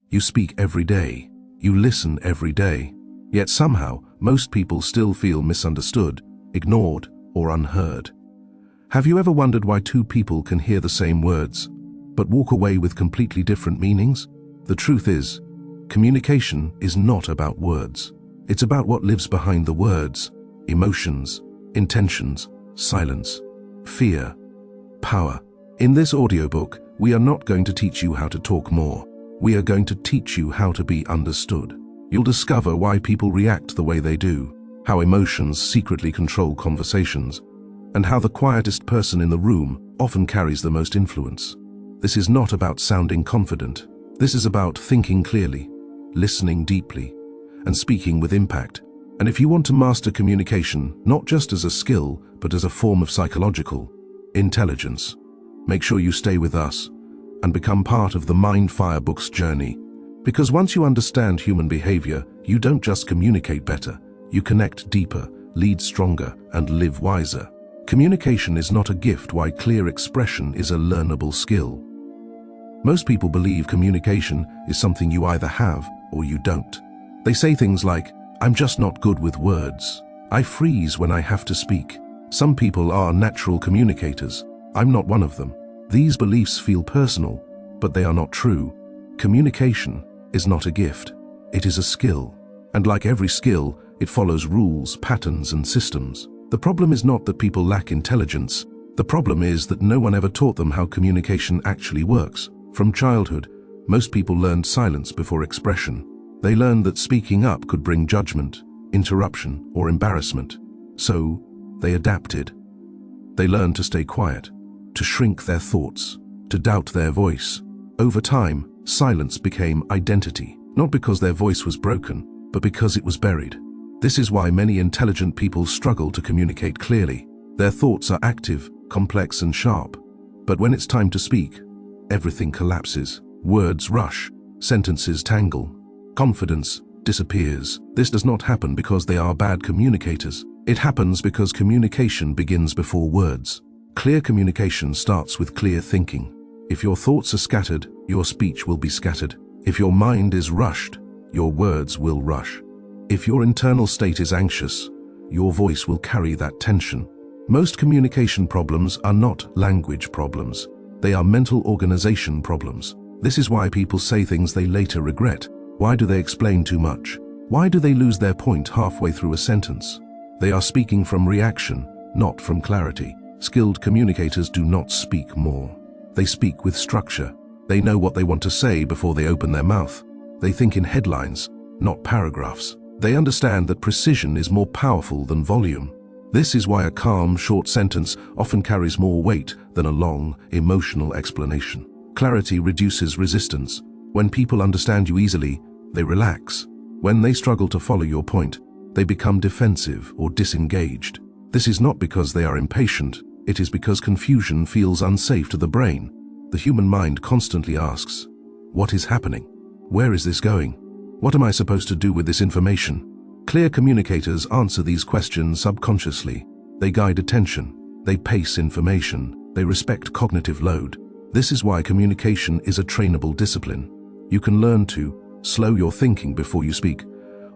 You speak every day. You listen every day. Yet somehow, most people still feel misunderstood, ignored, or unheard. Have you ever wondered why two people can hear the same words, but walk away with completely different meanings? The truth is, communication is not about words. It's about what lives behind the words: emotions, intentions, silence, fear, power. In this audiobook, we are not going to teach you how to talk more. We are going to teach you how to be understood. You'll discover why people react the way they do, how emotions secretly control conversations, and how the quietest person in the room often carries the most influence. This is not about sounding confident. This is about thinking clearly, listening deeply, and speaking with impact. And if you want to master communication, not just as a skill, but as a form of psychological intelligence, make sure you stay with us and become part of the Mindfire Books journey. Because once you understand human behavior, you don't just communicate better, you connect deeper, lead stronger, and live wiser. Communication is not a gift, while clear expression is a learnable skill. Most people believe communication is something you either have or you don't. They say things like, "I'm just not good with words. I freeze when I have to speak. Some people are natural communicators. I'm not one of them." These beliefs feel personal, but they are not true. Communication is not a gift. It is a skill. And like every skill, it follows rules, patterns, and systems. The problem is not that people lack intelligence. The problem is that no one ever taught them how communication actually works. From childhood, most people learned silence before expression. They learned that speaking up could bring judgment, interruption, or embarrassment. So, they adapted. They learned to stay quiet, to shrink their thoughts, to doubt their voice. Over time, silence became identity, not because their voice was broken, but because it was buried. This is why many intelligent people struggle to communicate clearly. Their thoughts are active, complex, and sharp. But when it's time to speak, everything collapses. Words rush, sentences tangle, confidence disappears. This does not happen because they are bad communicators. It happens because communication begins before words. Clear communication starts with clear thinking. If your thoughts are scattered, your speech will be scattered. If your mind is rushed, your words will rush. If your internal state is anxious, your voice will carry that tension. Most communication problems are not language problems. They are mental organization problems. This is why people say things they later regret. Why do they explain too much? Why do they lose their point halfway through a sentence? They are speaking from reaction, not from clarity. Skilled communicators do not speak more. They speak with structure. They know what they want to say before they open their mouth. They think in headlines, not paragraphs. They understand that precision is more powerful than volume. This is why a calm, short sentence often carries more weight than a long, emotional explanation. Clarity reduces resistance. When people understand you easily, they relax. When they struggle to follow your point, they become defensive or disengaged. This is not because they are impatient. It is because confusion feels unsafe to the brain. The human mind constantly asks, "What is happening? Where is this going? What am I supposed to do with this information?" Clear communicators answer these questions subconsciously. They guide attention. They pace information. They respect cognitive load. This is why communication is a trainable discipline. You can learn to slow your thinking before you speak,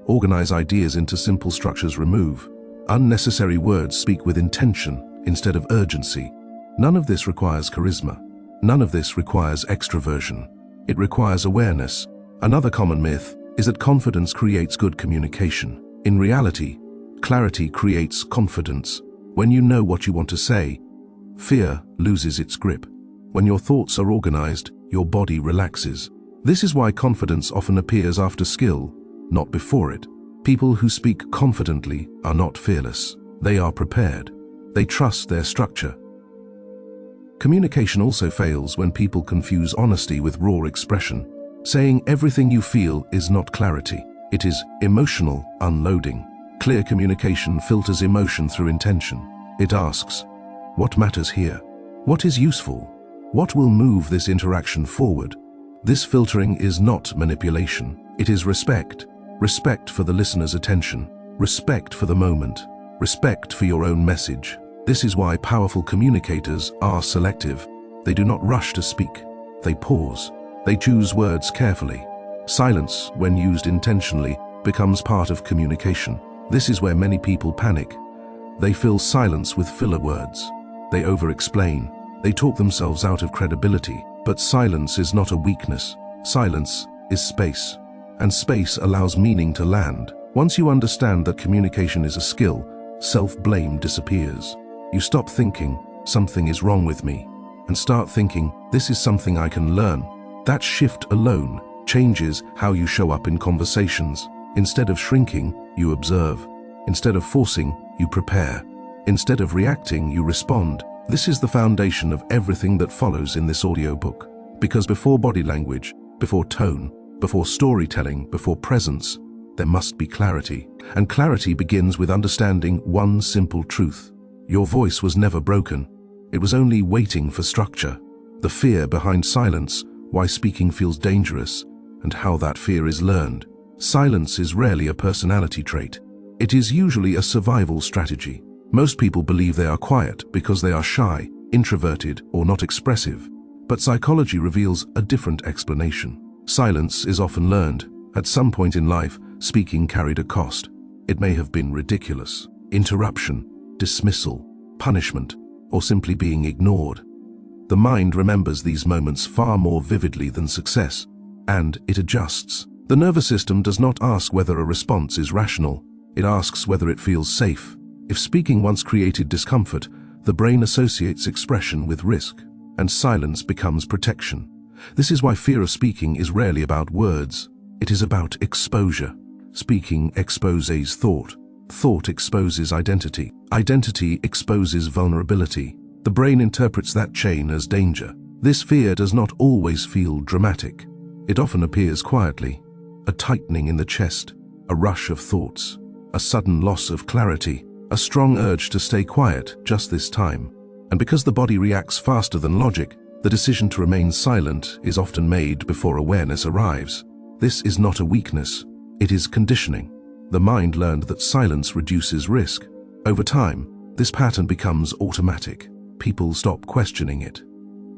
organize ideas into simple structures, remove unnecessary words, speak with intention instead of urgency. None of this requires charisma. None of this requires extroversion. It requires awareness. Another common myth is that confidence creates good communication. In reality, clarity creates confidence. When you know what you want to say, fear loses its grip. When your thoughts are organized, your body relaxes. This is why confidence often appears after skill, not before it. People who speak confidently are not fearless. They are prepared. They trust their structure. Communication also fails when people confuse honesty with raw expression. Saying everything you feel is not clarity. It is emotional unloading. Clear communication filters emotion through intention. It asks, what matters here? What is useful? What will move this interaction forward? This filtering is not manipulation. It is respect. Respect for the listener's attention. Respect for the moment. Respect for your own message. This is why powerful communicators are selective. They do not rush to speak. They pause. They choose words carefully. Silence, when used intentionally, becomes part of communication. This is where many people panic. They fill silence with filler words. They over-explain. They talk themselves out of credibility. But silence is not a weakness. Silence is space. And space allows meaning to land. Once you understand that communication is a skill, self-blame disappears. You stop thinking, something is wrong with me, and start thinking, this is something I can learn. That shift alone changes how you show up in conversations. Instead of shrinking, you observe. Instead of forcing, you prepare. Instead of reacting, you respond. This is the foundation of everything that follows in this audiobook. Because before body language, before tone, before storytelling, before presence, there must be clarity. And clarity begins with understanding one simple truth. Your voice was never broken. It was only waiting for structure. The fear behind silence, why speaking feels dangerous, and how that fear is learned. Silence is rarely a personality trait. It is usually a survival strategy. Most people believe they are quiet because they are shy, introverted, or not expressive. But psychology reveals a different explanation. Silence is often learned. At some point in life, speaking carried a cost. It may have been ridiculous, interruption, dismissal, punishment, or simply being ignored. The mind remembers these moments far more vividly than success, and it adjusts. The nervous system does not ask whether a response is rational. It asks whether it feels safe. If speaking once created discomfort, the brain associates expression with risk, and silence becomes protection. This is why fear of speaking is rarely about words. It is about exposure. Speaking exposes thought. Thought exposes identity. Identity exposes vulnerability. The brain interprets that chain as danger. This fear does not always feel dramatic. It often appears quietly. A tightening in the chest, a rush of thoughts, a sudden loss of clarity, a strong urge to stay quiet just this time. And because the body reacts faster than logic, the decision to remain silent is often made before awareness arrives. This is not a weakness. It is conditioning. The mind learned that silence reduces risk. Over time, this pattern becomes automatic. People stop questioning it.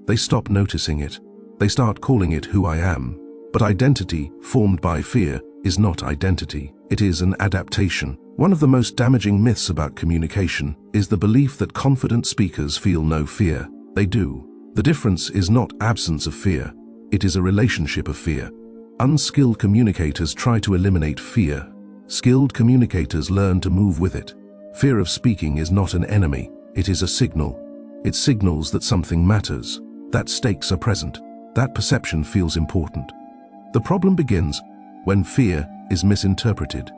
They stop noticing it. They start calling it who I am. But identity, formed by fear, is not identity. It is an adaptation. One of the most damaging myths about communication is the belief that confident speakers feel no fear. They do. The difference is not absence of fear. It is a relationship of fear. Unskilled communicators try to eliminate fear. Skilled communicators learn to move with it. Fear of speaking is not an enemy. It is a signal. It signals that something matters, that stakes are present, that perception feels important. The problem begins when fear is misinterpreted.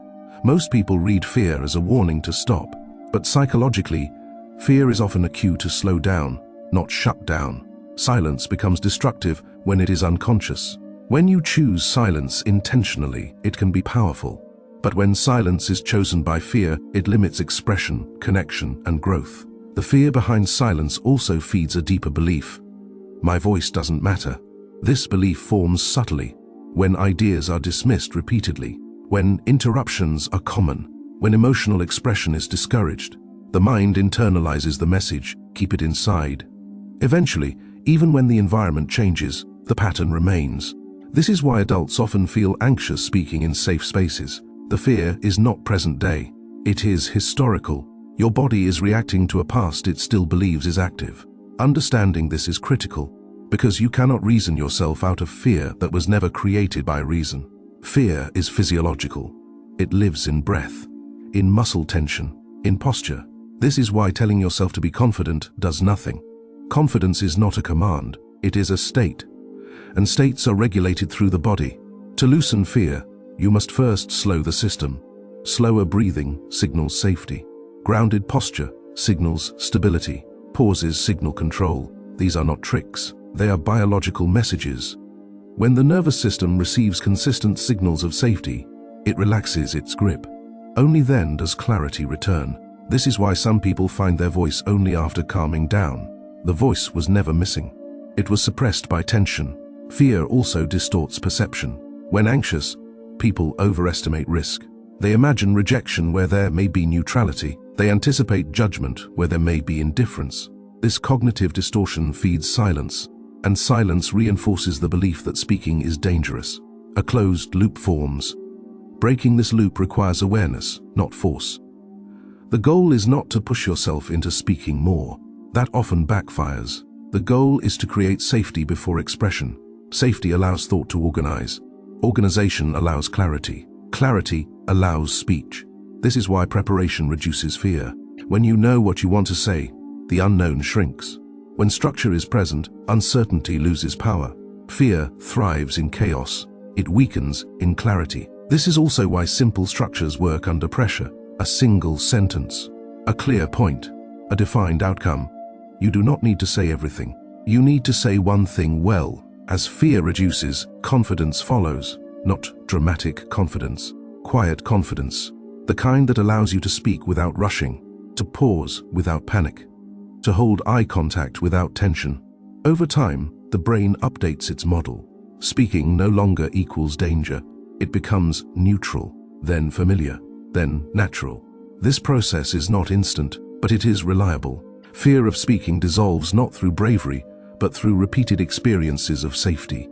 Most people read fear as a warning to stop, but psychologically, fear is often a cue to slow down, not shut down. Silence becomes destructive when it is unconscious. When you choose silence intentionally, it can be powerful. But when silence is chosen by fear, it limits expression, connection, and growth. The fear behind silence also feeds a deeper belief. My voice doesn't matter. This belief forms subtly, when ideas are dismissed repeatedly, when interruptions are common, when emotional expression is discouraged. The mind internalizes the message, keep it inside. Eventually, even when the environment changes, the pattern remains. This is why adults often feel anxious speaking in safe spaces. The fear is not present day. It is historical. Your body is reacting to a past it still believes is active. Understanding this is critical, because you cannot reason yourself out of fear that was never created by reason. Fear is physiological. It lives in breath, in muscle tension, in posture. This is why telling yourself to be confident does nothing. Confidence is not a command, it is a state. And states are regulated through the body. To loosen fear, you must first slow the system. Slower breathing signals safety. Grounded posture signals stability. Pauses signal control. These are not tricks. They are biological messages. When the nervous system receives consistent signals of safety, it relaxes its grip. Only then does clarity return. This is why some people find their voice only after calming down. The voice was never missing. It was suppressed by tension. Fear also distorts perception. When anxious, people overestimate risk. They imagine rejection where there may be neutrality. They anticipate judgment where there may be indifference. This cognitive distortion feeds silence, and silence reinforces the belief that speaking is dangerous. A closed loop forms. Breaking this loop requires awareness, not force. The goal is not to push yourself into speaking more. That often backfires. The goal is to create safety before expression. Safety allows thought to organize. Organization allows clarity. Clarity allows speech. This is why preparation reduces fear. When you know what you want to say, the unknown shrinks. When structure is present, uncertainty loses power. Fear thrives in chaos. It weakens in clarity. This is also why simple structures work under pressure. A single sentence, a clear point, a defined outcome. You do not need to say everything. You need to say one thing well. As fear reduces, confidence follows. Not dramatic confidence, quiet confidence. The kind that allows you to speak without rushing, to pause without panic, to hold eye contact without tension. Over time, the brain updates its model. Speaking no longer equals danger. It becomes neutral, then familiar, then natural. This process is not instant, but it is reliable. Fear of speaking dissolves not through bravery, but through repeated experiences of safety.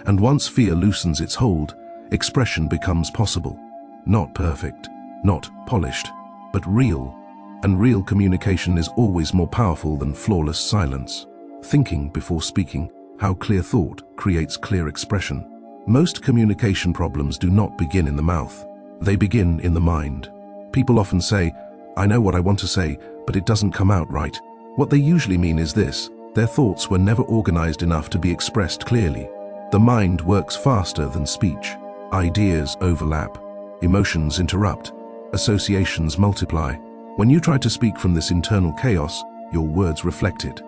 And once fear loosens its hold, expression becomes possible. Not perfect, not polished, but real. And real communication is always more powerful than flawless silence. Thinking before speaking, how clear thought creates clear expression. Most communication problems do not begin in the mouth. They begin in the mind. People often say, "I know what I want to say, but it doesn't come out right." What they usually mean is this: their thoughts were never organized enough to be expressed clearly. The mind works faster than speech. Ideas overlap. Emotions interrupt. Associations multiply. When you try to speak from this internal chaos, your words reflect it.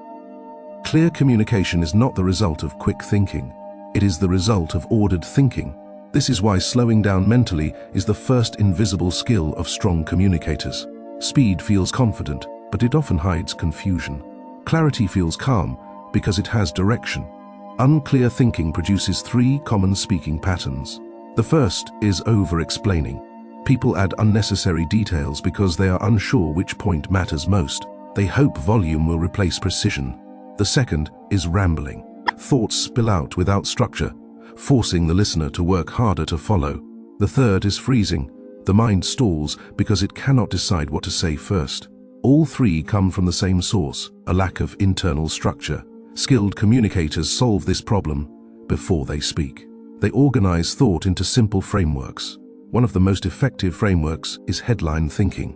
Clear communication is not the result of quick thinking. It is the result of ordered thinking. This is why slowing down mentally is the first invisible skill of strong communicators. Speed feels confident, but it often hides confusion. Clarity feels calm because it has direction. Unclear thinking produces three common speaking patterns. The first is over-explaining. People add unnecessary details because they are unsure which point matters most. They hope volume will replace precision. The second is rambling. Thoughts spill out without structure, forcing the listener to work harder to follow. The third is freezing. The mind stalls because it cannot decide what to say first. All three come from the same source: a lack of internal structure. Skilled communicators solve this problem before they speak. They organize thought into simple frameworks. One of the most effective frameworks is headline thinking.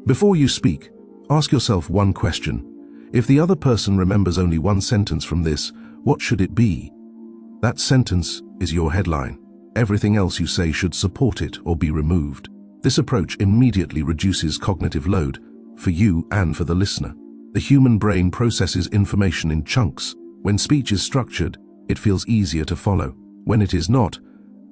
Before you speak, ask yourself one question. If the other person remembers only one sentence from this, what should it be? That sentence is your headline. Everything else you say should support it or be removed. This approach immediately reduces cognitive load for you and for the listener. The human brain processes information in chunks. When speech is structured, it feels easier to follow. When it is not,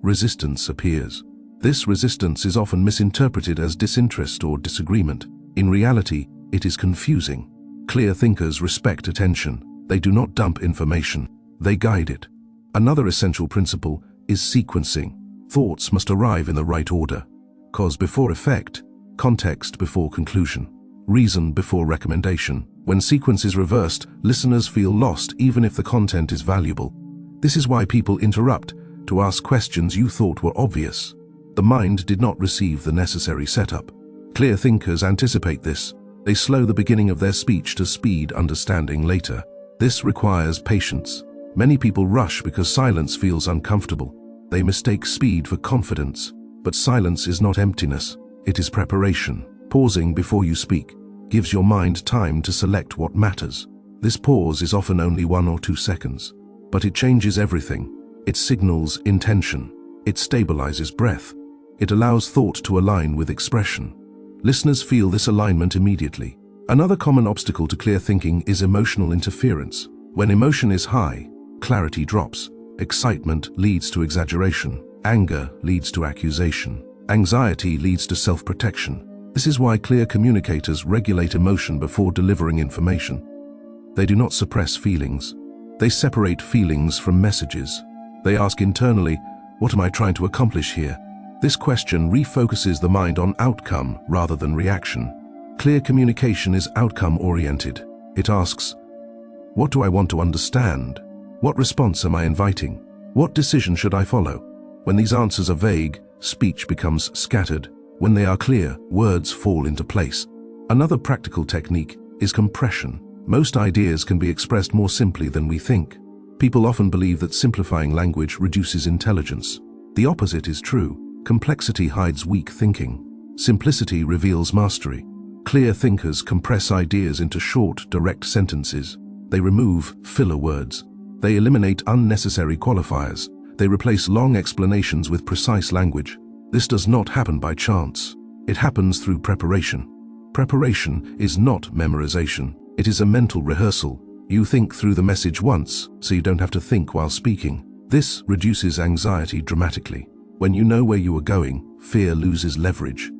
resistance appears. This resistance is often misinterpreted as disinterest or disagreement. In reality, it is confusing. Clear thinkers respect attention. They do not dump information. They guide it. Another essential principle is sequencing. Thoughts must arrive in the right order. Cause before effect, context before conclusion, reason before recommendation. When sequence is reversed, listeners feel lost even if the content is valuable. This is why people interrupt to ask questions you thought were obvious. The mind did not receive the necessary setup. Clear thinkers anticipate this. They slow the beginning of their speech to speed understanding later. This requires patience. Many people rush because silence feels uncomfortable. They mistake speed for confidence. But silence is not emptiness. It is preparation. Pausing before you speak gives your mind time to select what matters. This pause is often only 1 or 2 seconds, but it changes everything. It signals intention. It stabilizes breath. It allows thought to align with expression. Listeners feel this alignment immediately. Another common obstacle to clear thinking is emotional interference. When emotion is high, clarity drops. Excitement leads to exaggeration. Anger leads to accusation. Anxiety leads to self-protection. This is why clear communicators regulate emotion before delivering information. They do not suppress feelings. They separate feelings from messages. They ask internally, "What am I trying to accomplish here?" This question refocuses the mind on outcome rather than reaction. Clear communication is outcome-oriented. It asks, "What do I want to understand? What response am I inviting? What decision should I follow?" When these answers are vague, speech becomes scattered. When they are clear, words fall into place. Another practical technique is compression. Most ideas can be expressed more simply than we think. People often believe that simplifying language reduces intelligence. The opposite is true. Complexity hides weak thinking. Simplicity reveals mastery. Clear thinkers compress ideas into short, direct sentences. They remove filler words. They eliminate unnecessary qualifiers. They replace long explanations with precise language. This does not happen by chance. It happens through preparation. Preparation is not memorization. It is a mental rehearsal. You think through the message once, so you don't have to think while speaking. This reduces anxiety dramatically. When you know where you are going, fear loses leverage.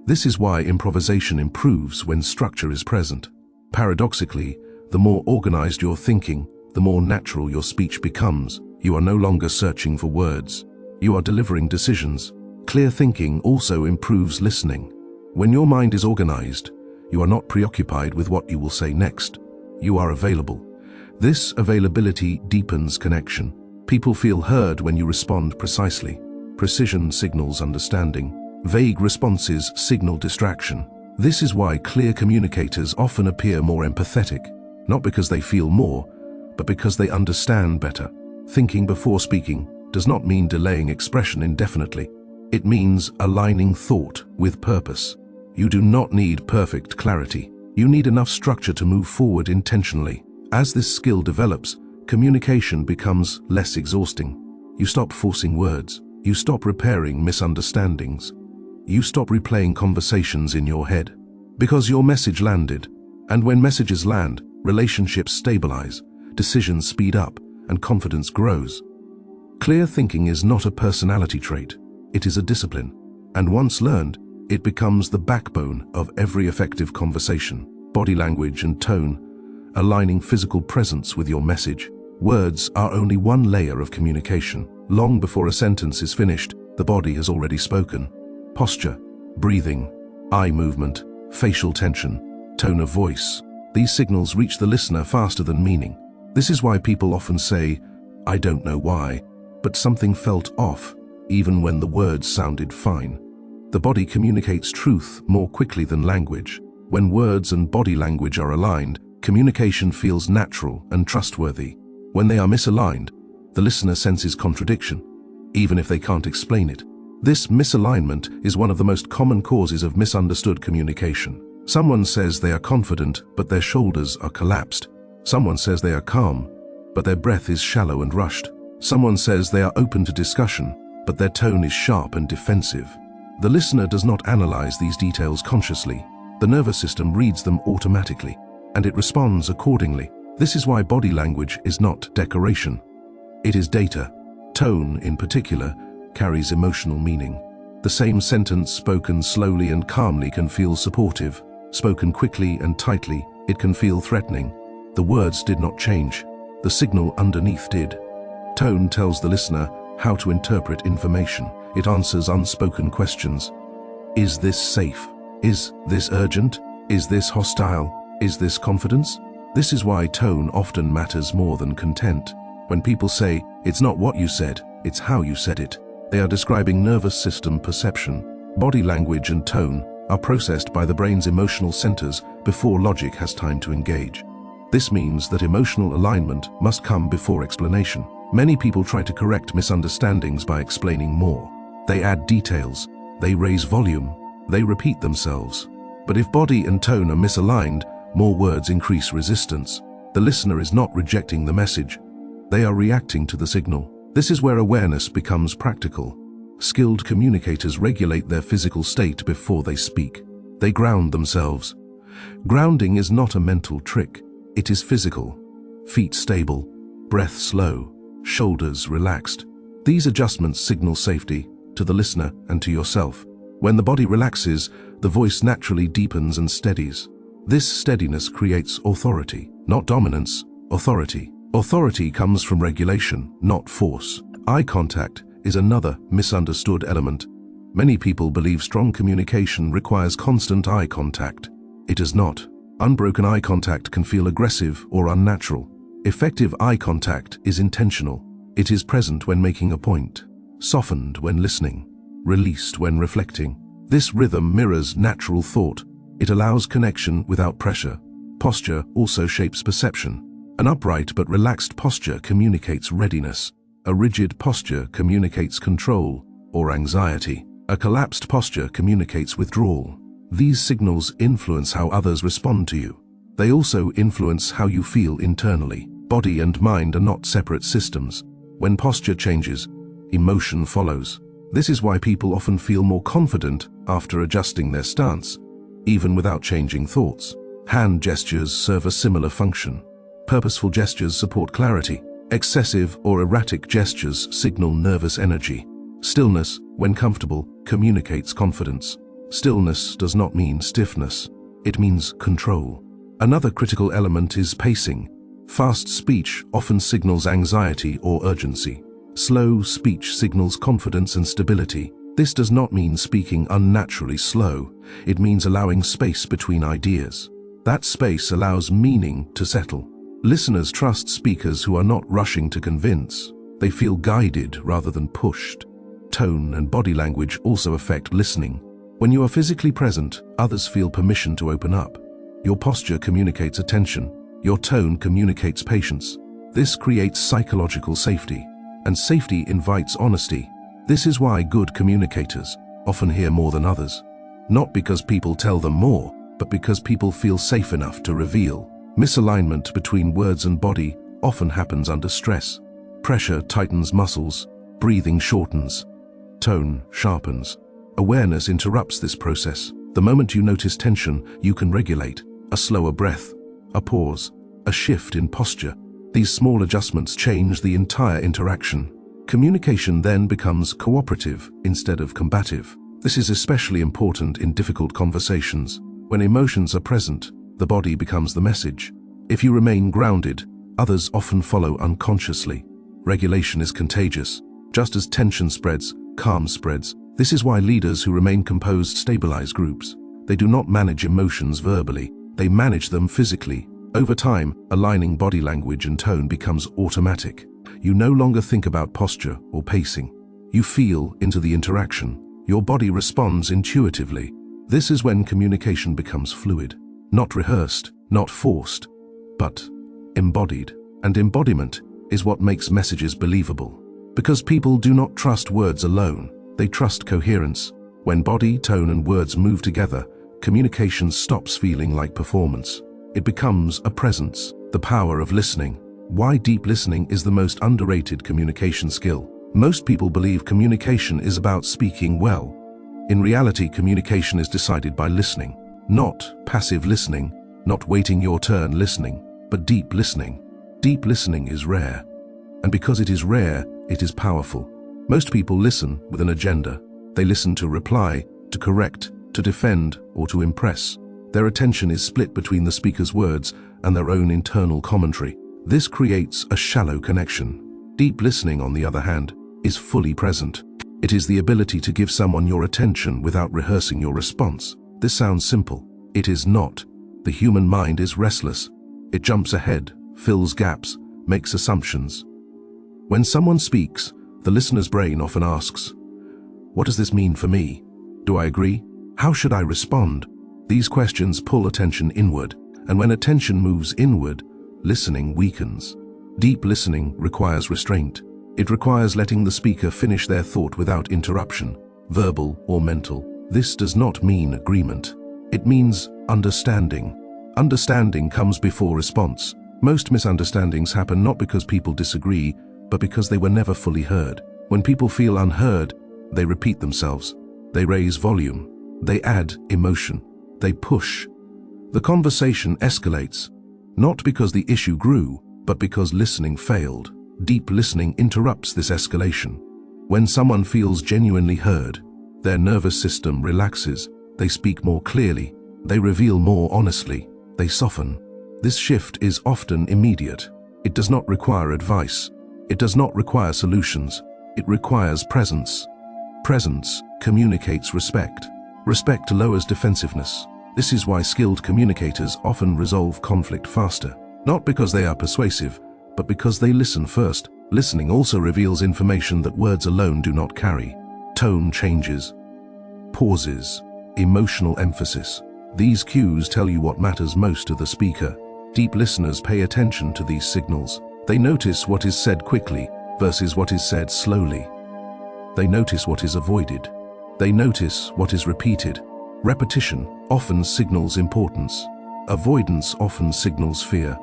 This is why improvisation improves when structure is present. Paradoxically, the more organized your thinking, the more natural your speech becomes. You are no longer searching for words. You are delivering decisions. Clear thinking also improves listening. When your mind is organized, you are not preoccupied with what you will say next. You are available. This availability deepens connection. People feel heard when you respond precisely. Precision signals understanding. Vague responses signal distraction. This is why clear communicators often appear more empathetic, not because they feel more, but because they understand better. Thinking before speaking does not mean delaying expression indefinitely. It means aligning thought with purpose. You do not need perfect clarity. You need enough structure to move forward intentionally. As this skill develops, communication becomes less exhausting. You stop forcing words. You stop repairing misunderstandings. You stop replaying conversations in your head. Because your message landed. And when messages land, relationships stabilize, decisions speed up, and confidence grows. Clear thinking is not a personality trait. It is a discipline. And once learned, it becomes the backbone of every effective conversation. Body language and tone, aligning physical presence with your message. Words are only one layer of communication. Long before a sentence is finished, the body has already spoken. Posture, breathing, eye movement, facial tension, tone of voice. These signals reach the listener faster than meaning. This is why people often say, "I don't know why, but something felt off," even when the words sounded fine. The body communicates truth more quickly than language. When words and body language are aligned, communication feels natural and trustworthy. When they are misaligned, the listener senses contradiction, even if they can't explain it. This misalignment is one of the most common causes of misunderstood communication. Someone says they are confident, but their shoulders are collapsed. Someone says they are calm, but their breath is shallow and rushed. Someone says they are open to discussion, but their tone is sharp and defensive. The listener does not analyze these details consciously. The nervous system reads them automatically, and it responds accordingly. This is why body language is not decoration. It is data. Tone, in particular, carries emotional meaning. The same sentence spoken slowly and calmly can feel supportive. Spoken quickly and tightly, it can feel threatening. The words did not change. The signal underneath did. Tone tells the listener how to interpret information. It answers unspoken questions. Is this safe? Is this urgent? Is this hostile? Is this confidence? This is why tone often matters more than content. When people say, "It's not what you said, it's how you said it," they are describing nervous system perception. Body language and tone are processed by the brain's emotional centers before logic has time to engage. This means that emotional alignment must come before explanation. Many people try to correct misunderstandings by explaining more. They add details, they raise volume, they repeat themselves. But if body and tone are misaligned, more words increase resistance. The listener is not rejecting the message. They are reacting to the signal. This is where awareness becomes practical. Skilled communicators regulate their physical state before they speak. They ground themselves. Grounding is not a mental trick. It is physical. Feet stable, breath slow, shoulders relaxed. These adjustments signal safety to the listener and to yourself. When the body relaxes, the voice naturally deepens and steadies. This steadiness creates authority, not dominance, authority. Authority comes from regulation, not force. Eye contact is another misunderstood element. Many people believe strong communication requires constant eye contact. It does not. Unbroken eye contact can feel aggressive or unnatural. Effective eye contact is intentional. It is present when making a point. softened when listening, released when reflecting. This rhythm mirrors natural thought. It allows connection without pressure. Posture also shapes perception. An upright but relaxed posture communicates readiness. A rigid posture communicates control or anxiety. A collapsed posture communicates withdrawal. These signals influence how others respond to you. They also influence how you feel internally. Body and mind are not separate systems. When posture changes, emotion follows. This is why people often feel more confident after adjusting their stance, even without changing thoughts. Hand gestures serve a similar function. Purposeful gestures support clarity. Excessive or erratic gestures signal nervous energy. Stillness, when comfortable, communicates confidence. Stillness does not mean stiffness. It means control. Another critical element is pacing. Fast speech often signals anxiety or urgency. Slow speech signals confidence and stability. This does not mean speaking unnaturally slow. It means allowing space between ideas. That space allows meaning to settle. Listeners trust speakers who are not rushing to convince. They feel guided rather than pushed. Tone and body language also affect listening. When you are physically present, others feel permission to open up. Your posture communicates attention. Your tone communicates patience. This creates psychological safety, and safety invites honesty. This is why good communicators often hear more than others. Not because people tell them more, but because people feel safe enough to reveal. Misalignment between words and body often happens under stress. Pressure tightens muscles, breathing shortens, tone sharpens. Awareness interrupts this process. The moment you notice tension, you can regulate. A slower breath, a pause, a shift in posture. These small adjustments change the entire interaction. Communication then becomes cooperative instead of combative. This is especially important in difficult conversations. When emotions are present, the body becomes the message. If you remain grounded, others often follow unconsciously. Regulation is contagious. Just as tension spreads, calm spreads. This is why leaders who remain composed stabilize groups. They do not manage emotions verbally. They manage them physically. Over time, aligning body language and tone becomes automatic. You no longer think about posture or pacing. You feel into the interaction. Your body responds intuitively. This is when communication becomes fluid. Not rehearsed, not forced, but embodied. And embodiment is what makes messages believable. Because people do not trust words alone, they trust coherence. When body, tone, and words move together, communication stops feeling like performance. It becomes a presence, the power of listening. Why deep listening is the most underrated communication skill. Most people believe communication is about speaking well. In reality, communication is decided by listening. Not passive listening, not waiting your turn listening, but deep listening. Deep listening is rare. And because it is rare, it is powerful. Most people listen with an agenda. They listen to reply, to correct, to defend, or to impress. Their attention is split between the speaker's words and their own internal commentary. This creates a shallow connection. Deep listening, on the other hand, is fully present. It is the ability to give someone your attention without rehearsing your response. This sounds simple. It is not. The human mind is restless. It jumps ahead, fills gaps, makes assumptions. When someone speaks, the listener's brain often asks, "What does this mean for me? Do I agree? How should I respond?" These questions pull attention inward, and when attention moves inward, listening weakens. Deep listening requires restraint. It requires letting the speaker finish their thought without interruption, verbal or mental. This does not mean agreement. It means understanding. Understanding comes before response. Most misunderstandings happen not because people disagree, but because they were never fully heard. When people feel unheard, they repeat themselves. They raise volume. They add emotion. They push. The conversation escalates, not because the issue grew, but because listening failed. Deep listening interrupts this escalation. When someone feels genuinely heard, their nervous system relaxes. They speak more clearly. They reveal more honestly. They soften. This shift is often immediate. It does not require advice. It does not require solutions. It requires presence. Presence communicates respect. Respect lowers defensiveness. This is why skilled communicators often resolve conflict faster. Not because they are persuasive, but because they listen first. Listening also reveals information that words alone do not carry. Tone changes, pauses, emotional emphasis. These cues tell you what matters most to the speaker. Deep listeners pay attention to these signals. They notice what is said quickly versus what is said slowly. They notice what is avoided. They notice what is repeated. Repetition often signals importance. Avoidance often signals fear.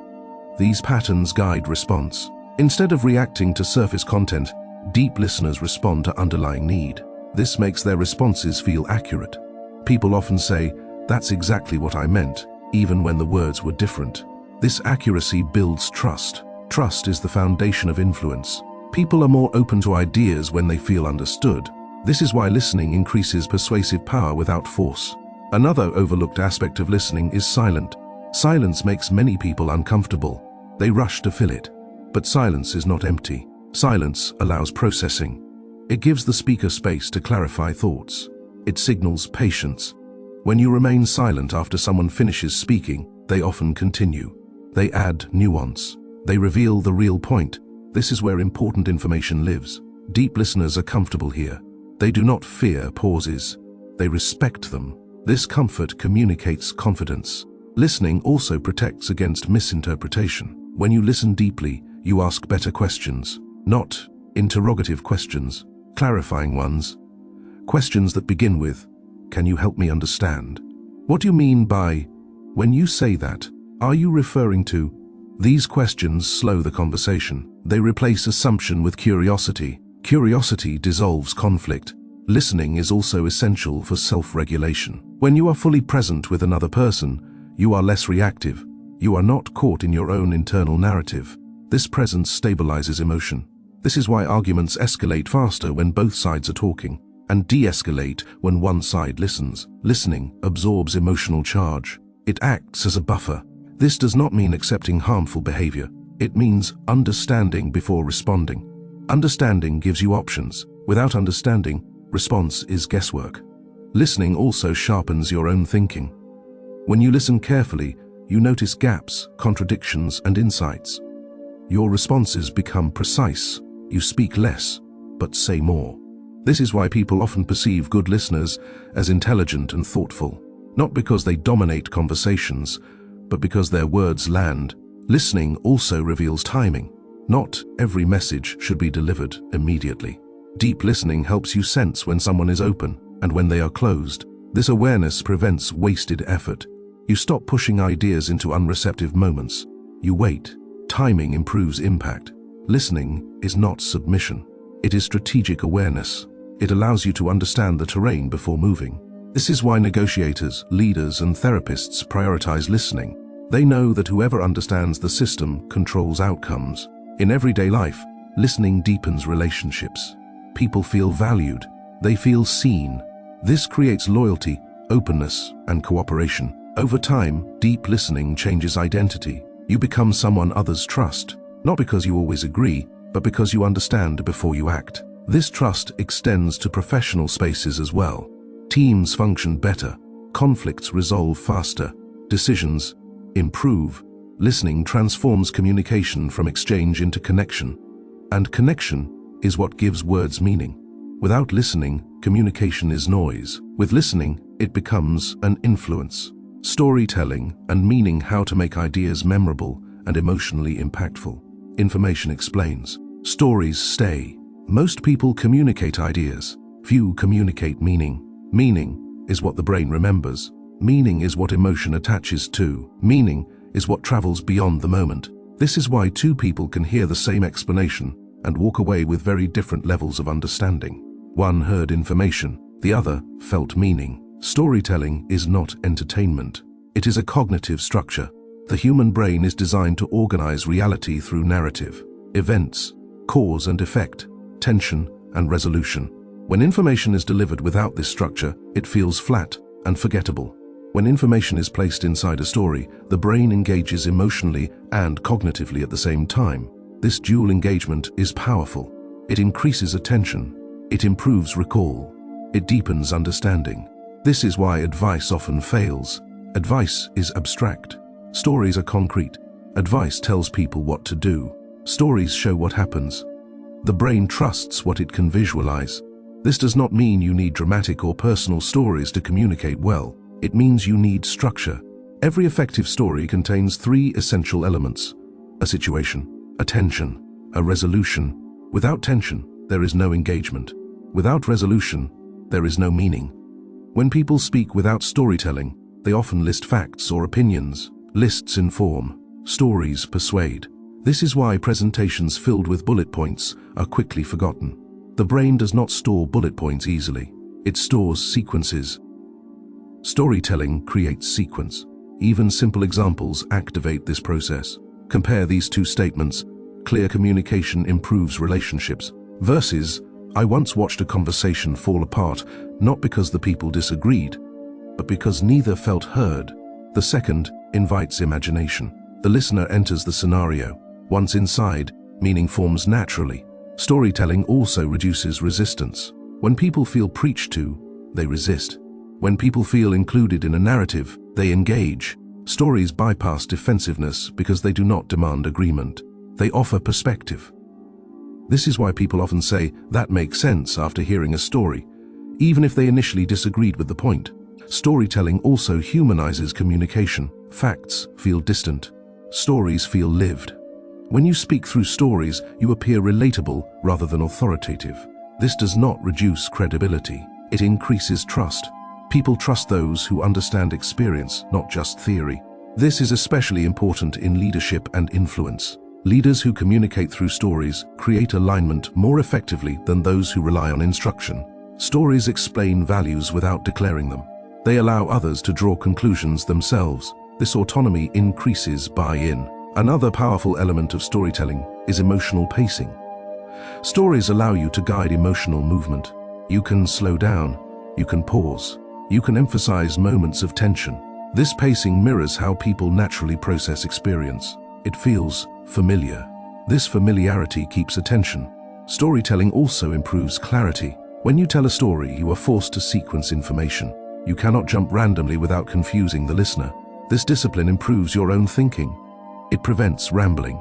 These patterns guide response. Instead of reacting to surface content, deep listeners respond to underlying need. This makes their responses feel accurate. People often say, "That's exactly what I meant," even when the words were different. This accuracy builds trust. Trust is the foundation of influence. People are more open to ideas when they feel understood. This is why listening increases persuasive power without force. Another overlooked aspect of listening is silence. Silence makes many people uncomfortable. They rush to fill it. But silence is not empty. Silence allows processing. It gives the speaker space to clarify thoughts. It signals patience. When you remain silent after someone finishes speaking, they often continue. They add nuance. They reveal the real point. This is where important information lives. Deep listeners are comfortable here. They do not fear pauses. They respect them. This comfort communicates confidence. Listening also protects against misinterpretation. When you listen deeply, you ask better questions, not interrogative questions, clarifying ones. Questions that begin with, "Can you help me understand?" "What do you mean by," "When you say that, are you referring to?" These questions slow the conversation. They replace assumption with curiosity. Curiosity dissolves conflict. Listening is also essential for self-regulation. When you are fully present with another person, you are less reactive. You are not caught in your own internal narrative. This presence stabilizes emotion. This is why arguments escalate faster when both sides are talking, and de-escalate when one side listens. Listening absorbs emotional charge. It acts as a buffer. This does not mean accepting harmful behavior. It means understanding before responding. Understanding gives you options. Without understanding, response is guesswork. Listening also sharpens your own thinking. When you listen carefully, you notice gaps, contradictions, and insights. Your responses become precise. You speak less, but say more. This is why people often perceive good listeners as intelligent and thoughtful, not because they dominate conversations, but because their words land. Listening also reveals timing. Not every message should be delivered immediately. Deep listening helps you sense when someone is open and when they are closed. This awareness prevents wasted effort. You stop pushing ideas into unreceptive moments. You wait. Timing improves impact. Listening is not submission. It is strategic awareness. It allows you to understand the terrain before moving. This is why negotiators, leaders, and therapists prioritize listening. They know that whoever understands the system controls outcomes. In everyday life, listening deepens relationships. People feel valued. They feel seen. This creates loyalty, openness, and cooperation. Over time, deep listening changes identity. You become someone others trust, not because you always agree, but because you understand before you act. This trust extends to professional spaces as well. Teams function better, conflicts resolve faster, decisions improve. Listening transforms communication from exchange into connection, and connection is what gives words meaning. Without listening, communication is noise. With listening, it becomes an influence. Storytelling and meaning how to make ideas memorable and emotionally impactful. Information explains. Stories stay. Most people communicate ideas. Few communicate meaning. Meaning is what the brain remembers. Meaning is what emotion attaches to. Meaning is what travels beyond the moment. This is why two people can hear the same explanation and walk away with very different levels of understanding. One heard information, the other felt meaning. Storytelling is not entertainment. It is a cognitive structure. The human brain is designed to organize reality through narrative, events, cause and effect, tension and resolution. When information is delivered without this structure, it feels flat and forgettable. When information is placed inside a story, the brain engages emotionally and cognitively at the same time. This dual engagement is powerful. It increases attention. It improves recall. It deepens understanding. This is why advice often fails. Advice is abstract. Stories are concrete. Advice tells people what to do. Stories show what happens. The brain trusts what it can visualize. This does not mean you need dramatic or personal stories to communicate well. It means you need structure. Every effective story contains three essential elements: a situation, a tension, a resolution. Without tension, there is no engagement. Without resolution, there is no meaning. When people speak without storytelling, they often list facts or opinions. Lists inform, stories persuade. This is why presentations filled with bullet points are quickly forgotten. The brain does not store bullet points easily. It stores sequences. Storytelling creates sequence. Even simple examples activate this process. Compare these two statements. Clear communication improves relationships. Versus, I once watched a conversation fall apart, not because the people disagreed, but because neither felt heard. The second invites imagination. The listener enters the scenario. Once inside, meaning forms naturally. Storytelling also reduces resistance. When people feel preached to, they resist. When people feel included in a narrative, they engage. Stories bypass defensiveness because they do not demand agreement. They offer perspective. This is why people often say, "That makes sense," after hearing a story, even if they initially disagreed with the point. Storytelling also humanizes communication. Facts feel distant. Stories feel lived. When you speak through stories, you appear relatable rather than authoritative. This does not reduce credibility. It increases trust. People trust those who understand experience, not just theory. This is especially important in leadership and influence. Leaders who communicate through stories create alignment more effectively than those who rely on instruction. Stories explain values without declaring them. They allow others to draw conclusions themselves. This autonomy increases buy-in. Another powerful element of storytelling is emotional pacing. Stories allow you to guide emotional movement. You can slow down, you can pause, you can emphasize moments of tension. This pacing mirrors how people naturally process experience. It feels familiar. This familiarity keeps attention. Storytelling also improves clarity. When you tell a story, you are forced to sequence information. You cannot jump randomly without confusing the listener. This discipline improves your own thinking. It prevents rambling.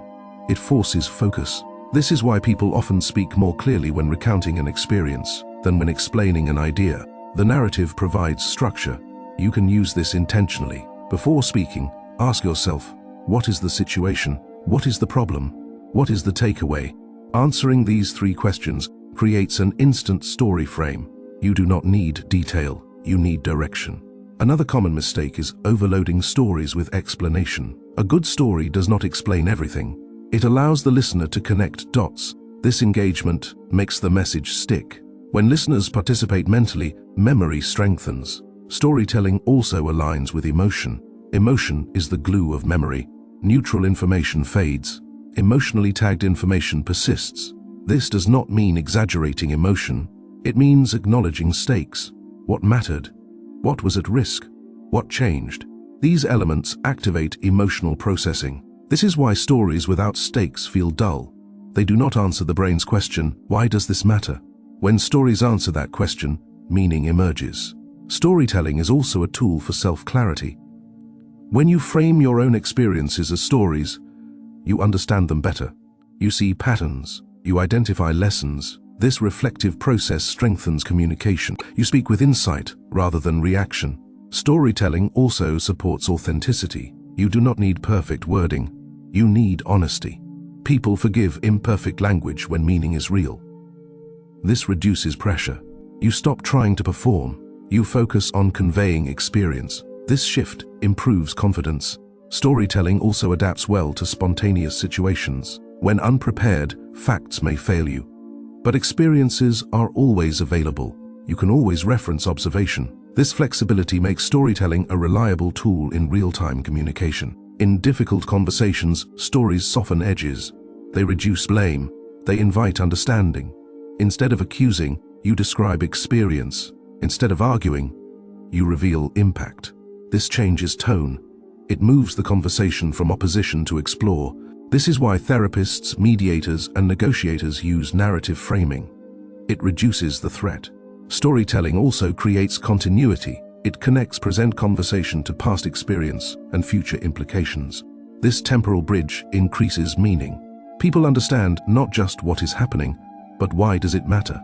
It forces focus. This is why people often speak more clearly when recounting an experience than when explaining an idea. The narrative provides structure. You can use this intentionally. Before speaking, ask yourself, what is the situation? What is the problem? What is the takeaway? Answering these three questions creates an instant story frame. You do not need detail, you need direction. Another common mistake is overloading stories with explanation. A good story does not explain everything. It allows the listener to connect dots. This engagement makes the message stick. When listeners participate mentally, memory strengthens. Storytelling also aligns with emotion. Emotion is the glue of memory. Neutral information fades. Emotionally tagged information persists. This does not mean exaggerating emotion. It means acknowledging stakes. What mattered? What was at risk? What changed? These elements activate emotional processing. This is why stories without stakes feel dull. They do not answer the brain's question, why does this matter? When stories answer that question, meaning emerges. Storytelling is also a tool for self-clarity. When you frame your own experiences as stories, you understand them better. You see patterns. You identify lessons. This reflective process strengthens communication. You speak with insight rather than reaction. Storytelling also supports authenticity. You do not need perfect wording. You need honesty. People forgive imperfect language when meaning is real. This reduces pressure. You stop trying to perform. You focus on conveying experience. This shift improves confidence. Storytelling also adapts well to spontaneous situations. When unprepared, facts may fail you. But experiences are always available. You can always reference observation. This flexibility makes storytelling a reliable tool in real-time communication. In difficult conversations, stories soften edges. They reduce blame. They invite understanding. Instead of accusing, you describe experience. Instead of arguing, you reveal impact. This changes tone. It moves the conversation from opposition to explore. This is why therapists, mediators, and negotiators use narrative framing. It reduces the threat. Storytelling also creates continuity. It connects present conversation to past experience and future implications. This temporal bridge increases meaning. People understand not just what is happening, But why does it matter?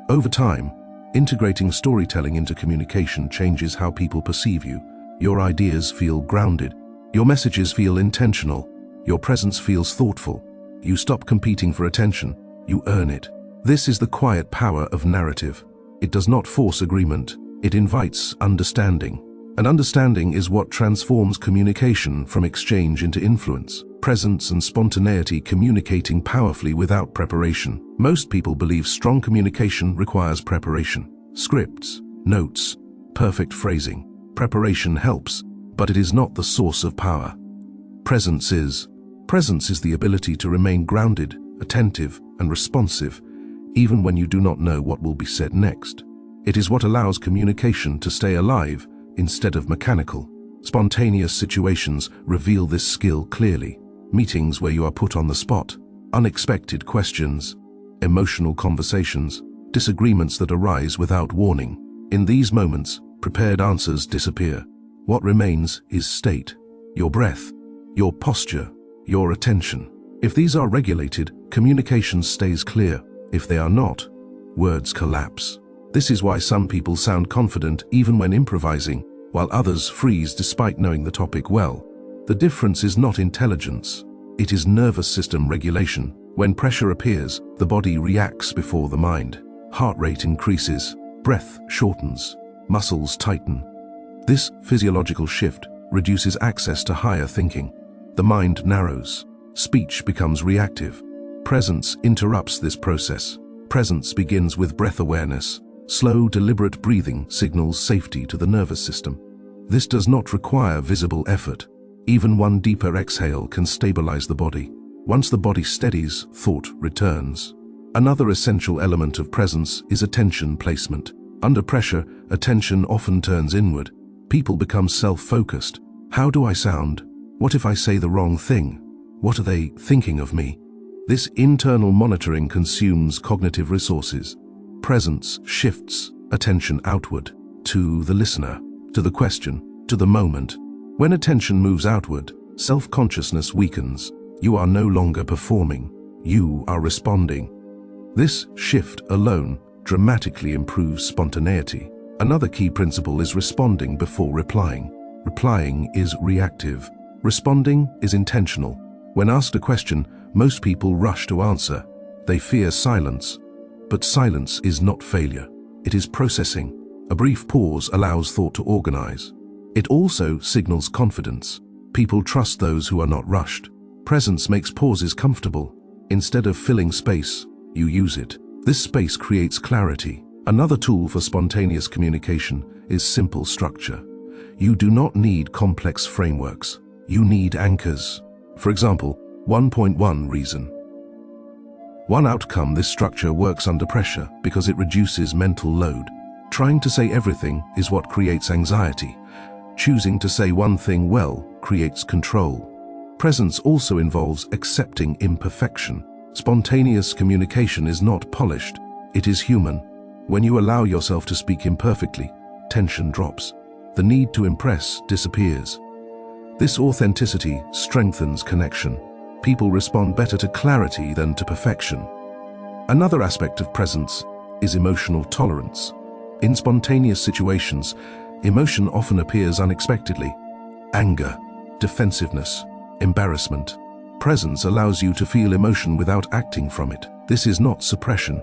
Over time, integrating storytelling into communication changes how people perceive you. Your ideas feel grounded. Your messages feel intentional. Your presence feels thoughtful. You stop competing for attention. You earn it. This is the quiet power of narrative. It does not force agreement. It invites understanding. And understanding is what transforms communication from exchange into influence. Presence and spontaneity, communicating powerfully without preparation. Most people believe strong communication requires preparation. Scripts, notes, perfect phrasing. Preparation helps, but it is not the source of power. Presence is. Presence is the ability to remain grounded, attentive, and responsive, even when you do not know what will be said next. It is what allows communication to stay alive instead of mechanical. Spontaneous situations reveal this skill clearly. Meetings where you are put on the spot, unexpected questions, emotional conversations, disagreements that arise without warning. In these moments, prepared answers disappear. What remains is state, your breath, your posture, your attention. If these are regulated, communication stays clear. If they are not, words collapse. This is why some people sound confident even when improvising, while others freeze despite knowing the topic well. The difference is not intelligence. It is nervous system regulation. When pressure appears, the body reacts before the mind. Heart rate increases, breath shortens, muscles tighten. This physiological shift reduces access to higher thinking. The mind narrows. Speech becomes reactive. Presence interrupts this process. Presence begins with breath awareness. Slow, deliberate breathing signals safety to the nervous system. This does not require visible effort. Even one deeper exhale can stabilize the body. Once the body steadies, thought returns. Another essential element of presence is attention placement. Under pressure, attention often turns inward. People become self-focused. How do I sound? What if I say the wrong thing? What are they thinking of me? This internal monitoring consumes cognitive resources. Presence shifts attention outward, to the listener, to the question, to the moment. When attention moves outward, self-consciousness weakens. You are no longer performing. You are responding. This shift alone dramatically improves spontaneity. Another key principle is responding before replying. Replying is reactive. Responding is intentional. When asked a question, most people rush to answer. They fear silence. But silence is not failure. It is processing. A brief pause allows thought to organize. It also signals confidence. People trust those who are not rushed. Presence makes pauses comfortable. Instead of filling space, you use it. This space creates clarity. Another tool for spontaneous communication is simple structure. You do not need complex frameworks. You need anchors. For example, 1.1 reason. One outcome: this structure works under pressure because it reduces mental load. Trying to say everything is what creates anxiety. Choosing to say one thing well creates control. Presence also involves accepting imperfection. Spontaneous communication is not polished. It is human. When you allow yourself to speak imperfectly, tension drops. The need to impress disappears. This authenticity strengthens connection. People respond better to clarity than to perfection. Another aspect of presence is emotional tolerance. In spontaneous situations, emotion often appears unexpectedly. Anger, defensiveness, embarrassment. Presence allows you to feel emotion without acting from it. This is not suppression.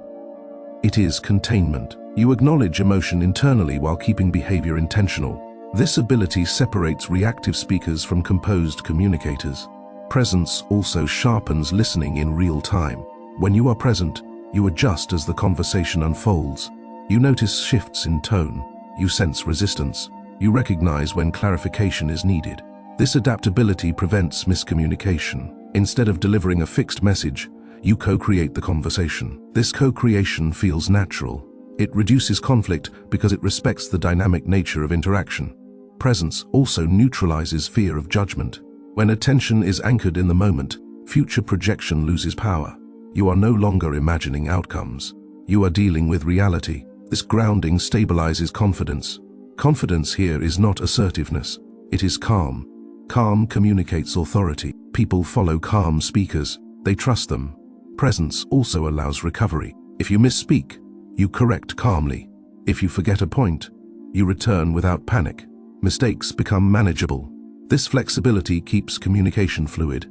It is containment. You acknowledge emotion internally while keeping behavior intentional. This ability separates reactive speakers from composed communicators. Presence also sharpens listening in real time. When you are present, you adjust as the conversation unfolds. You notice shifts in tone. You sense resistance. You recognize when clarification is needed. This adaptability prevents miscommunication. Instead of delivering a fixed message, you co-create the conversation. This co-creation feels natural. It reduces conflict because it respects the dynamic nature of interaction. Presence also neutralizes fear of judgment. When attention is anchored in the moment, future projection loses power. You are no longer imagining outcomes. You are dealing with reality. This grounding stabilizes confidence. Confidence here is not assertiveness. It is calm. Calm communicates authority. People follow calm speakers. They trust them. Presence also allows recovery. If you misspeak, you correct calmly. If you forget a point, you return without panic. Mistakes become manageable. This flexibility keeps communication fluid.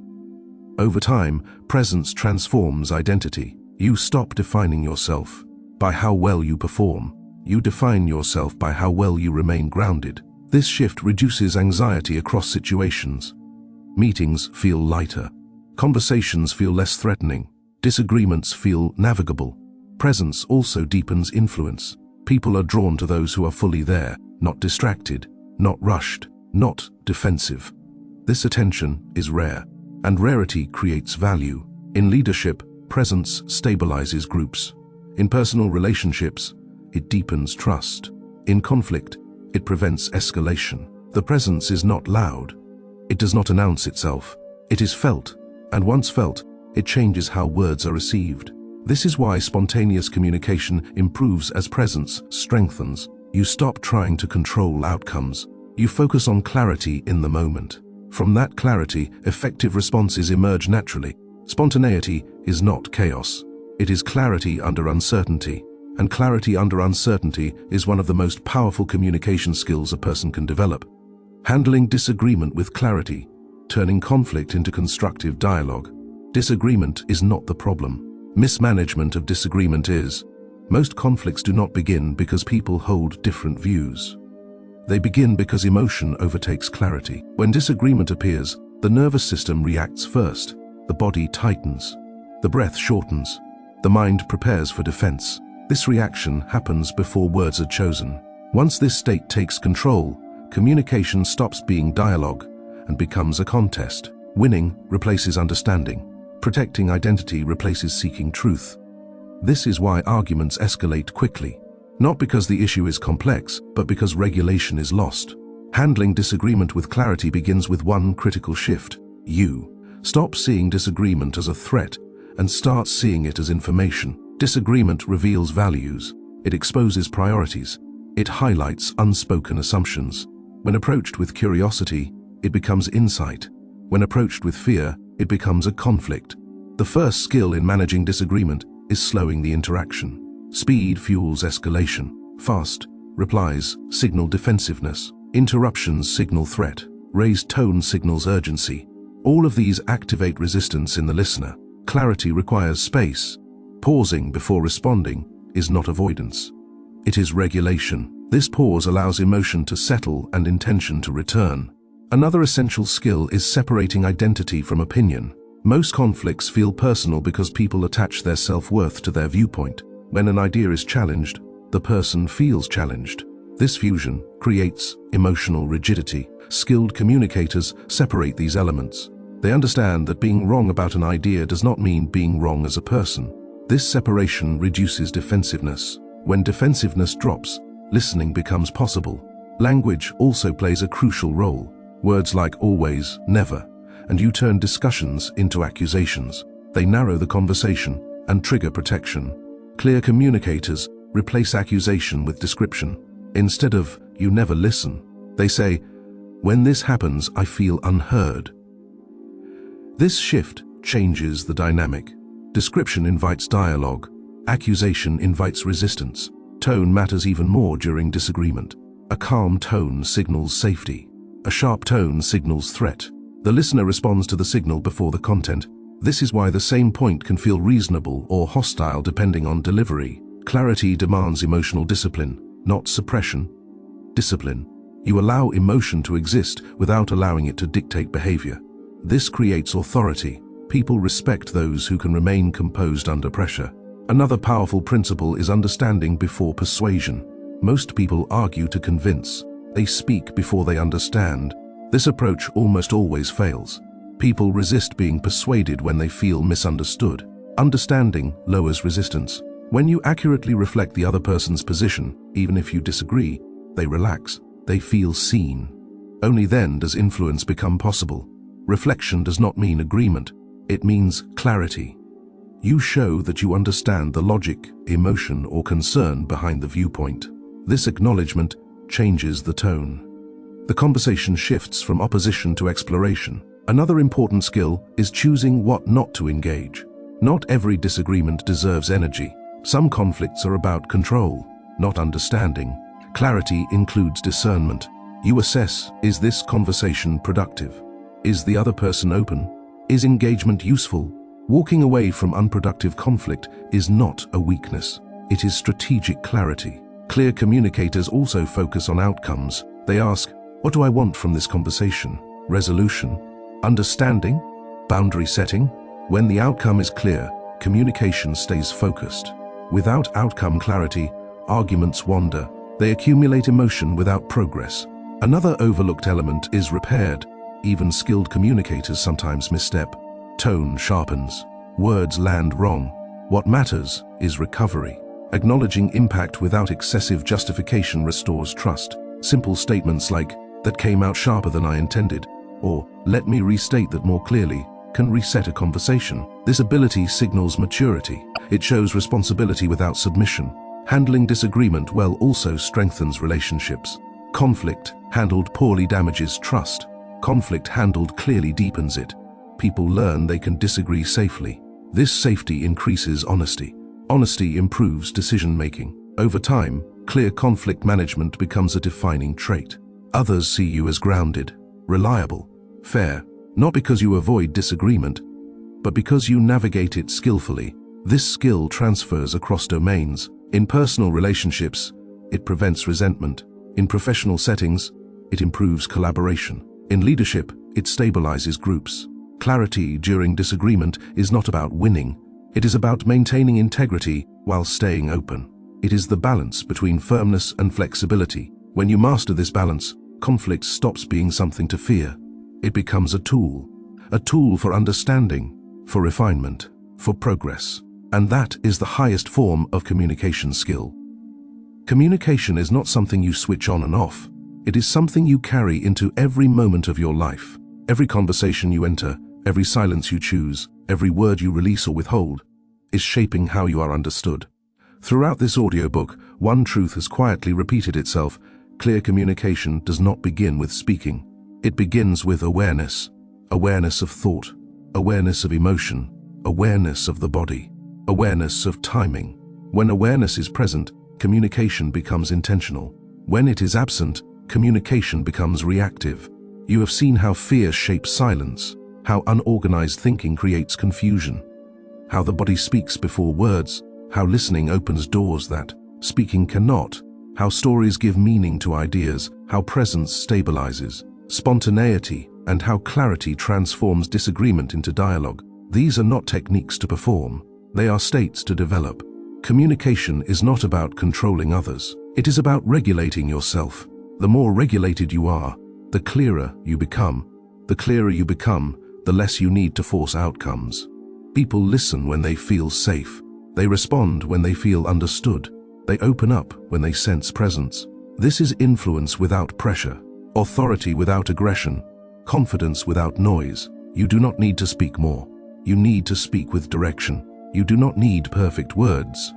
Over time, presence transforms identity. You stop defining yourself by how well you perform. You define yourself by how well you remain grounded. This shift reduces anxiety across situations. Meetings feel lighter. Conversations feel less threatening. Disagreements feel navigable. Presence also deepens influence. People are drawn to those who are fully there, not distracted, not rushed, not defensive. This attention is rare, and rarity creates value. In leadership, presence stabilizes groups. In personal relationships, it deepens trust. In conflict, it prevents escalation. The presence is not loud. It does not announce itself. It is felt, and once felt, it changes how words are received. This is why spontaneous communication improves as presence strengthens. You stop trying to control outcomes. You focus on clarity in the moment. From that clarity, effective responses emerge naturally. Spontaneity is not chaos. It is clarity under uncertainty. And clarity under uncertainty is one of the most powerful communication skills a person can develop. Handling disagreement with clarity, turning conflict into constructive dialogue. Disagreement is not the problem. Mismanagement of disagreement is. Most conflicts do not begin because people hold different views. They begin because emotion overtakes clarity. When disagreement appears, the nervous system reacts first. The body tightens. The breath shortens. The mind prepares for defense. This reaction happens before words are chosen. Once this state takes control, communication stops being dialogue and becomes a contest. Winning replaces understanding. Protecting identity replaces seeking truth. This is why arguments escalate quickly. Not because the issue is complex, but because regulation is lost. Handling disagreement with clarity begins with one critical shift. You stop seeing disagreement as a threat and start seeing it as information. Disagreement reveals values. It exposes priorities. It highlights unspoken assumptions. When approached with curiosity, it becomes insight. When approached with fear, it becomes a conflict. The first skill in managing disagreement is slowing the interaction. Speed fuels escalation. Fast replies signal defensiveness. Interruptions signal threat. Raised tone signals urgency. All of these activate resistance in the listener. Clarity requires space. Pausing before responding is not avoidance. It is regulation. This pause allows emotion to settle and intention to return. Another essential skill is separating identity from opinion. Most conflicts feel personal because people attach their self-worth to their viewpoint. When an idea is challenged, the person feels challenged. This fusion creates emotional rigidity. Skilled communicators separate these elements. They understand that being wrong about an idea does not mean being wrong as a person. This separation reduces defensiveness. When defensiveness drops, listening becomes possible. Language also plays a crucial role. Words like always, never, and you turn discussions into accusations. They narrow the conversation and trigger protection. Clear communicators replace accusation with description. Instead of, you never listen, they say, when this happens, I feel unheard. This shift changes the dynamic. Description invites dialogue. Accusation invites resistance. Tone matters even more during disagreement. A calm tone signals safety. A sharp tone signals threat. The listener responds to the signal before the content. This is why the same point can feel reasonable or hostile depending on delivery. Clarity demands emotional discipline, not suppression. Discipline. You allow emotion to exist without allowing it to dictate behavior. This creates authority. People respect those who can remain composed under pressure. Another powerful principle is understanding before persuasion. Most people argue to convince. They speak before they understand. This approach almost always fails. People resist being persuaded when they feel misunderstood. Understanding lowers resistance. When you accurately reflect the other person's position, even if you disagree, they relax. They feel seen. Only then does influence become possible. Reflection does not mean agreement. It means clarity. You show that you understand the logic, emotion, or concern behind the viewpoint. This acknowledgement changes the tone. The conversation shifts from opposition to exploration. Another important skill is choosing what not to engage. Not every disagreement deserves energy. Some conflicts are about control, not understanding. Clarity includes discernment. You assess, is this conversation productive? Is the other person open? Is engagement useful? Walking away from unproductive conflict is not a weakness. It is strategic clarity. Clear communicators also focus on outcomes. They ask, what do I want from this conversation? Resolution? Understanding? Boundary setting? When the outcome is clear, communication stays focused. Without outcome clarity, arguments wander. They accumulate emotion without progress. Another overlooked element is repaired. Even skilled communicators sometimes misstep. Tone sharpens. Words land wrong. What matters is recovery. Acknowledging impact without excessive justification restores trust. Simple statements like, that came out sharper than I intended, or let me restate that more clearly, can reset a conversation. This ability signals maturity. It shows responsibility without submission. Handling disagreement well also strengthens relationships. Conflict handled poorly damages trust. Conflict handled clearly deepens it. People learn they can disagree safely. This safety increases honesty. Honesty improves decision-making. Over time, clear conflict management becomes a defining trait. Others see you as grounded, reliable, fair, not because you avoid disagreement, but because you navigate it skillfully. This skill transfers across domains. In personal relationships, it prevents resentment. In professional settings, it improves collaboration. In leadership, it stabilizes groups. Clarity during disagreement is not about winning. It is about maintaining integrity while staying open. It is the balance between firmness and flexibility. When you master this balance, conflict stops being something to fear. It becomes a tool for understanding, for refinement, for progress. And that is the highest form of communication skill. Communication is not something you switch on and off. It is something you carry into every moment of your life. Every conversation you enter, every silence you choose, every word you release or withhold, is shaping how you are understood. Throughout this audiobook, one truth has quietly repeated itself. Clear communication does not begin with speaking. It begins with awareness. Awareness of thought, awareness of emotion, awareness of the body, awareness of timing. When awareness is present, communication becomes intentional. When it is absent, communication becomes reactive. You have seen how fear shapes silence, how unorganized thinking creates confusion, how the body speaks before words, how listening opens doors that speaking cannot, how stories give meaning to ideas, how presence stabilizes spontaneity, and how clarity transforms disagreement into dialogue. These are not techniques to perform, they are states to develop. Communication is not about controlling others. It is about regulating yourself. The more regulated you are, the clearer you become. The clearer you become, the less you need to force outcomes. People listen when they feel safe. They respond when they feel understood. They open up when they sense presence. This is influence without pressure, authority without aggression, confidence without noise. You do not need to speak more. You need to speak with direction. You do not need perfect words.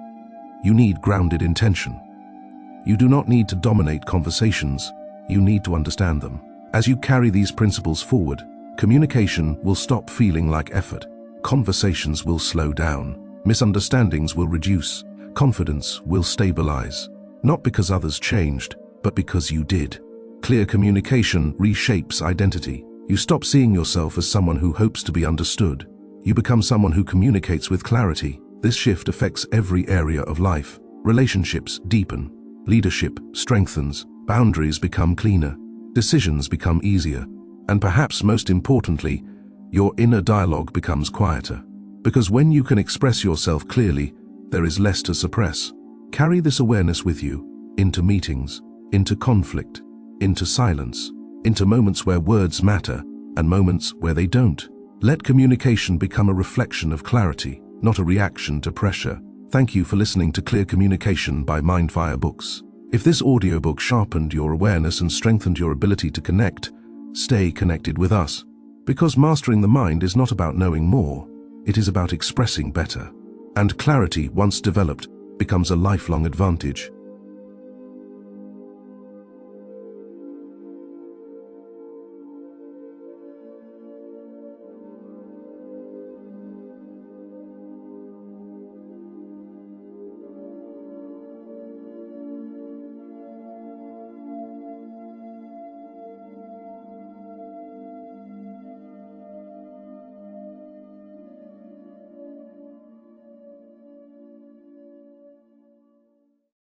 You need grounded intention. You do not need to dominate conversations. You need to understand them. As you carry these principles forward, communication will stop feeling like effort. Conversations will slow down. Misunderstandings will reduce. Confidence will stabilize. Not because others changed, but because you did. Clear communication reshapes identity. You stop seeing yourself as someone who hopes to be understood. You become someone who communicates with clarity. This shift affects every area of life. Relationships deepen. Leadership strengthens. Boundaries become cleaner. Decisions become easier. And perhaps most importantly, your inner dialogue becomes quieter. Because when you can express yourself clearly, there is less to suppress. Carry this awareness with you into meetings, into conflict, into silence, into moments where words matter and moments where they don't. Let communication become a reflection of clarity, not a reaction to pressure. Thank you for listening to Clear Communication by Mindfire Books. If this audiobook sharpened your awareness and strengthened your ability to connect, stay connected with us. Because mastering the mind is not about knowing more, it is about expressing better. And clarity, once developed, becomes a lifelong advantage.